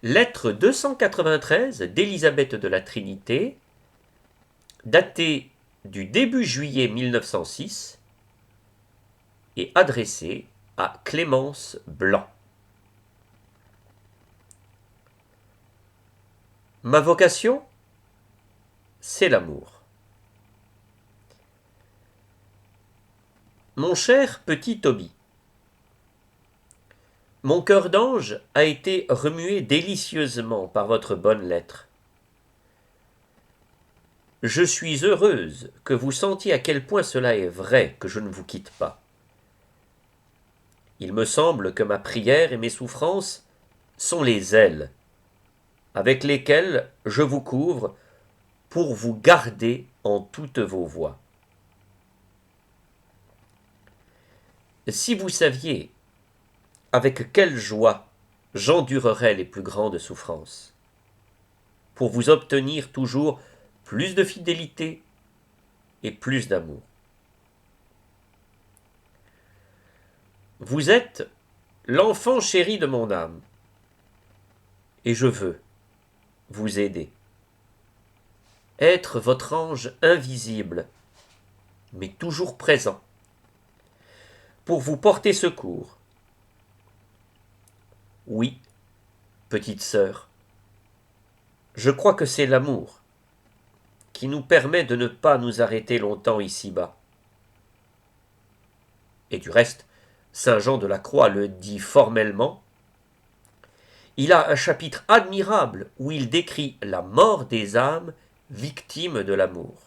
Lettre 293 d'Élisabeth de la Trinité, datée du début juillet 1906 et adressée à Clémence Blanc. Ma vocation, c'est l'amour. Mon cher petit Toby, mon cœur d'ange a été remué délicieusement par votre bonne lettre. Je suis heureuse que vous sentiez à quel point cela est vrai que je ne vous quitte pas. Il me semble que ma prière et mes souffrances sont les ailes avec lesquelles je vous couvre pour vous garder en toutes vos voies. Si vous saviez avec quelle joie j'endurerais les plus grandes souffrances, pour vous obtenir toujours plus de fidélité et plus d'amour. Vous êtes l'enfant chéri de mon âme, et je veux vous aider. Être votre ange invisible, mais toujours présent, pour vous porter secours. Oui, petite sœur, je crois que c'est l'amour qui nous permet de ne pas nous arrêter longtemps ici-bas. Et du reste, saint Jean de la Croix le dit formellement. Il a un chapitre admirable où il décrit la mort des âmes victimes de l'amour.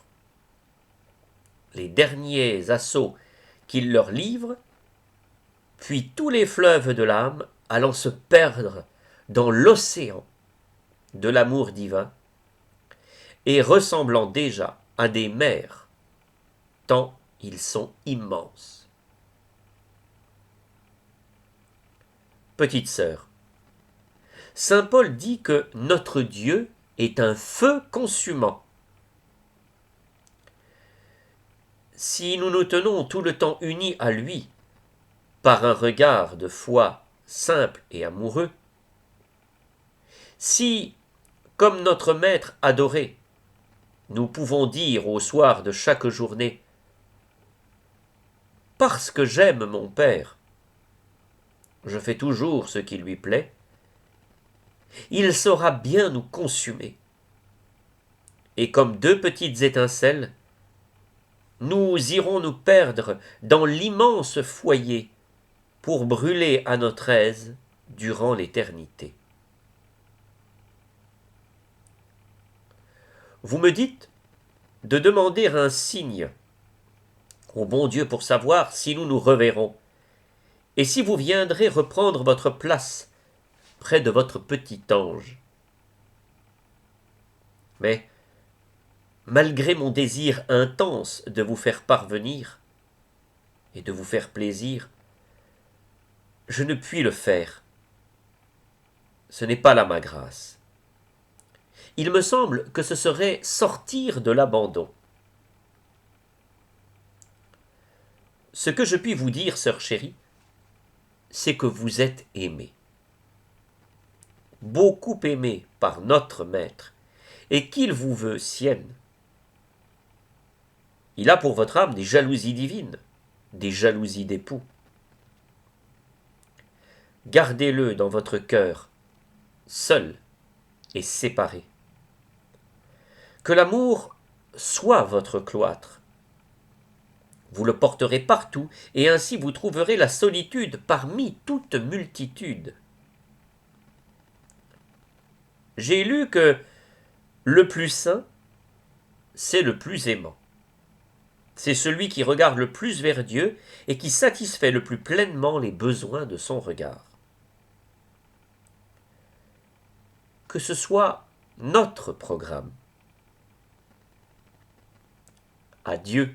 Les derniers assauts qu'il leur livre, puis tous les fleuves de l'âme allant se perdre dans l'océan de l'amour divin et ressemblant déjà à des mers, tant ils sont immenses. Petite sœur, saint Paul dit que notre Dieu est un feu consumant. Si nous nous tenons tout le temps unis à lui par un regard de foi simple et amoureux, si, comme notre Maître adoré, nous pouvons dire au soir de chaque journée « Parce que j'aime mon Père, je fais toujours ce qui lui plaît », il saura bien nous consumer. Et comme deux petites étincelles, nous irons nous perdre dans l'immense foyer pour brûler à notre aise durant l'éternité. Vous me dites de demander un signe au bon Dieu pour savoir si nous nous reverrons, et si vous viendrez reprendre votre place près de votre petit ange. Mais, malgré mon désir intense de vous faire parvenir et de vous faire plaisir, je ne puis le faire. Ce n'est pas là ma grâce. Il me semble que ce serait sortir de l'abandon. Ce que je puis vous dire, sœur chérie, c'est que vous êtes aimée. Beaucoup aimée par notre Maître, et qu'il vous veut sienne. Il a pour votre âme des jalousies divines, des jalousies d'époux. Gardez-le dans votre cœur, seul et séparé. Que l'amour soit votre cloître. Vous le porterez partout, et ainsi vous trouverez la solitude parmi toute multitude. J'ai lu que le plus saint, c'est le plus aimant. C'est celui qui regarde le plus vers Dieu et qui satisfait le plus pleinement les besoins de son regard. Que ce soit notre programme. Adieu,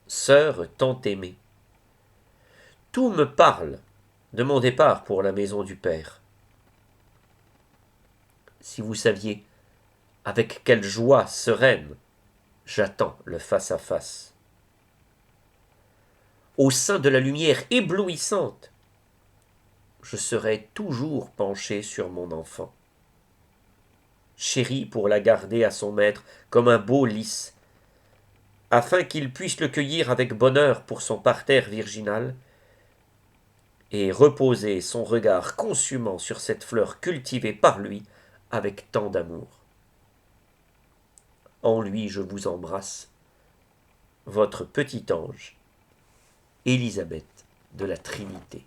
sœur tant aimée. Tout me parle de mon départ pour la maison du Père. Si vous saviez avec quelle joie sereine j'attends le face-à-face. Au sein de la lumière éblouissante, je serai toujours penché sur mon enfant. chéri pour la garder à son maître comme un beau lys, afin qu'il puisse le cueillir avec bonheur pour son parterre virginal, et reposer son regard consumant sur cette fleur cultivée par lui avec tant d'amour. En lui je vous embrasse, votre petit ange, Élisabeth de la Trinité.